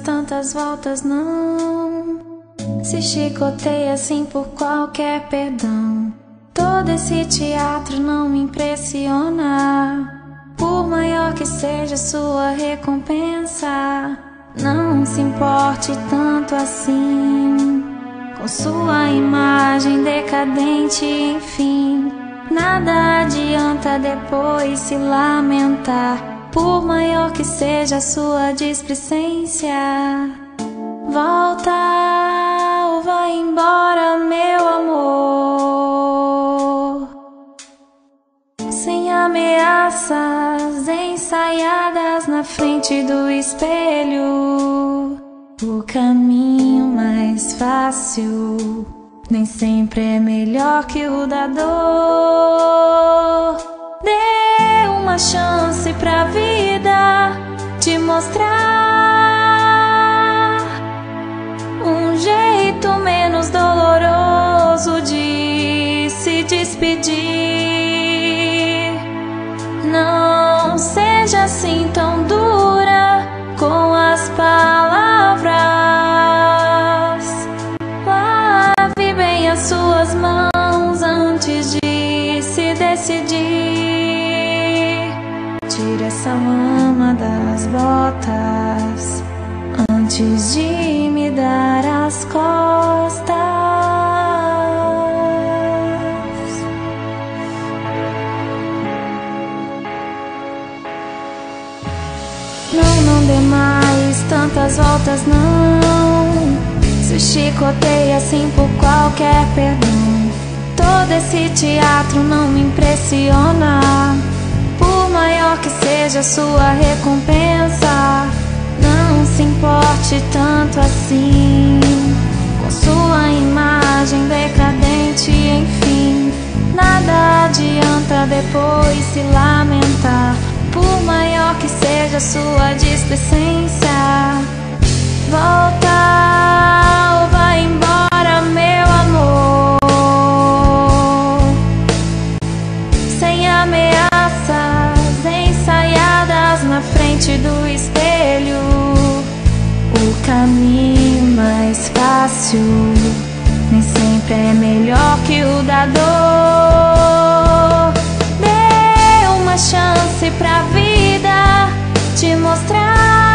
tantas voltas não se chicoteia assim por qualquer perdão. Todo esse teatro não me impressiona, por maior que seja sua recompensa. Não se importe tanto assim com sua imagem decadente, enfim. Nada adianta depois se lamentar, por maior que seja sua displicência. Volta ou vai embora, meu amor, sem ameaças ensaiadas na frente do espelho. O caminho mais fácil nem sempre é melhor que o da dor. Dê uma chance pra vida te mostrar um jeito menos doloroso de se despedir. Não seja assim tão dura com as palavras. Lave bem as suas mãos antes de se decidir. Tire essa lama das botas antes de me dar as costas. Não dê mais tantas voltas não se chicoteia assim por qualquer perdão. Todo esse teatro não me impressiona, por maior que seja sua recompensa. Não se importe tanto assim com sua imagem decadente, enfim. Nada adianta depois se lamentar, por maior que seja sua displicência. Volta ou vai embora, meu amor, sem ameaças ensaiadas na frente do espelho. O caminho mais fácil nem sempre é melhor que o da dor. Dê uma chance pra vida te mostrar